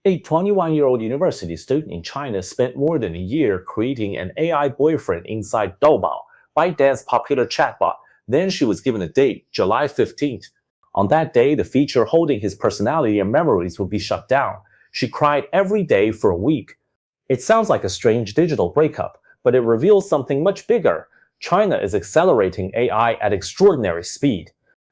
A 21-year-old university student in China spent more than a year creating an AI boyfriend inside Doubao, ByteDance's popular chatbot. Then she was given a date, July 15th. On that day, the feature holding his personality and memories would be shut down. She cried every day for a week. It sounds like a strange digital breakup, but it reveals something much bigger. China is accelerating AI at extraordinary speed.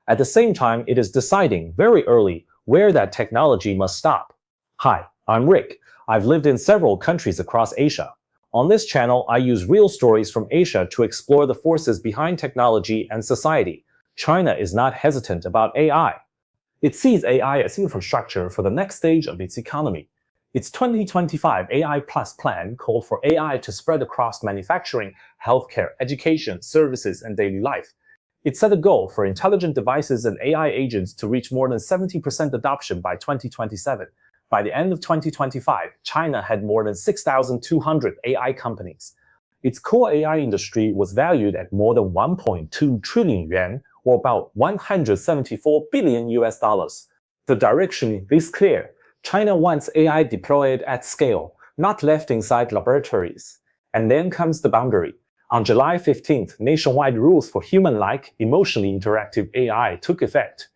At the same time, it is deciding very early where that technology must stop. Hi, I'm Rick. I've lived in several countries across Asia. On this channel, I use real stories from Asia to explore the forces behind technology and society. China is not hesitant about AI. It sees AI as infrastructure for the next stage of its economy. Its 2025 AI Plus plan called for AI to spread across manufacturing, healthcare, education, services, and daily life. It set a goal for intelligent devices and AI agents to reach more than 70% adoption by 2027. By the end of 2025, China had more than 6,200 AI companies. Its core AI industry was valued at more than 1.2 trillion yuan, or about 174 billion US dollars. The direction is clear. China wants AI deployed at scale, not left inside laboratories. And then comes the boundary. On July 15th, nationwide rules for human-like, emotionally interactive AI took effect.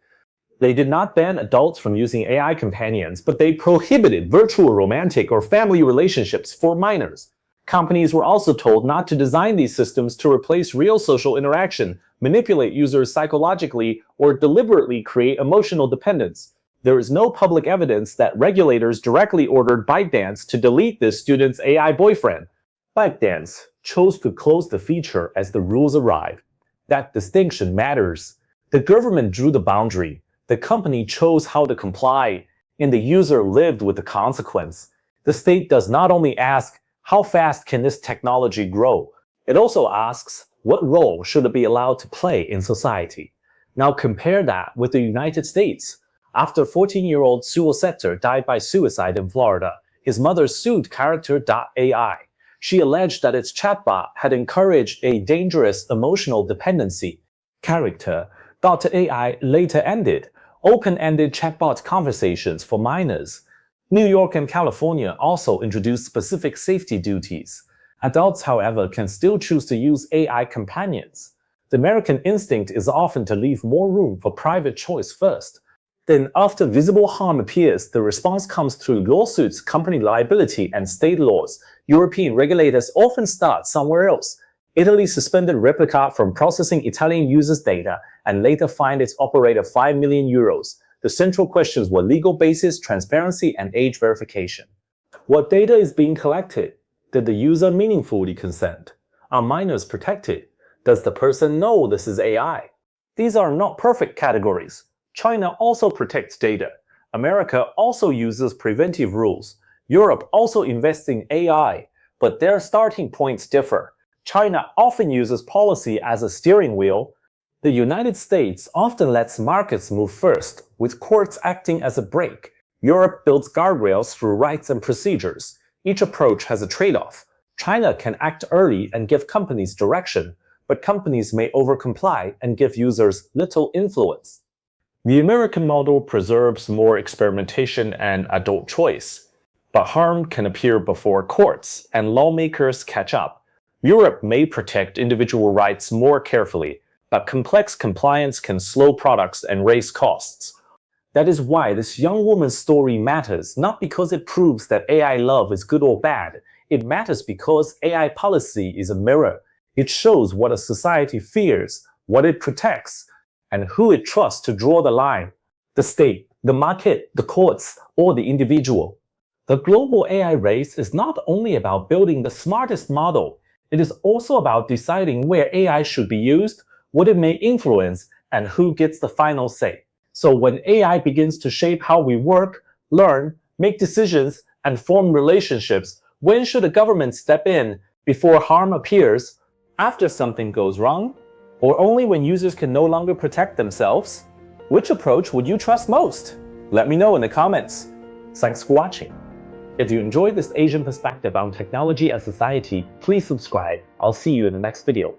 They did not ban adults from using AI companions, but they prohibited virtual romantic or family relationships for minors. Companies were also told not to design these systems to replace real social interaction, manipulate users psychologically, or deliberately create emotional dependence. There is no public evidence that regulators directly ordered ByteDance to delete this student's AI boyfriend. ByteDance chose to close the feature as the rules arrived. That distinction matters. The government drew the boundary. The company chose how to comply, and the user lived with the consequence. The state does not only ask, how fast can this technology grow? It also asks, what role should it be allowed to play in society? Now compare that with the United States. After 14-year-old Sue Setter died by suicide in Florida, his mother sued Character.ai. She alleged that its chatbot had encouraged a dangerous emotional dependency. Character.ai later ended open-ended chatbot conversations for minors. New York and California also introduced specific safety duties. Adults, however, can still choose to use AI companions. The American instinct is often to leave more room for private choice first. Then, after visible harm appears, the response comes through lawsuits, company liability, and state laws. European regulators often start somewhere else. Italy suspended Replica from processing Italian users' data and later fined its operator €5 million. The central questions were legal basis, transparency, and age verification. What data is being collected? Did the user meaningfully consent? Are minors protected? Does the person know this is AI? These are not perfect categories. China also protects data. America also uses preventive rules. Europe also invests in AI, but their starting points differ. China often uses policy as a steering wheel. The United States often lets markets move first, with courts acting as a brake. Europe builds guardrails through rights and procedures. Each approach has a trade-off. China can act early and give companies direction, but companies may overcomply and give users little influence. The American model preserves more experimentation and adult choice, but harm can appear before courts and lawmakers catch up. Europe may protect individual rights more carefully, but complex compliance can slow products and raise costs. That is why this young woman's story matters, not because it proves that AI love is good or bad. It matters because AI policy is a mirror. It shows what a society fears, what it protects, and who it trusts to draw the line: the state, the market, the courts, or the individual. The global AI race is not only about building the smartest model, it is also about deciding where AI should be used, what it may influence, and who gets the final say. So when AI begins to shape how we work, learn, make decisions, and form relationships, when should the government step in? Before harm appears? After something goes wrong? Or only when users can no longer protect themselves? Which approach would you trust most? Let me know in the comments. Thanks for watching. If you enjoyed this Asian perspective on technology and society, please subscribe. I'll see you in the next video.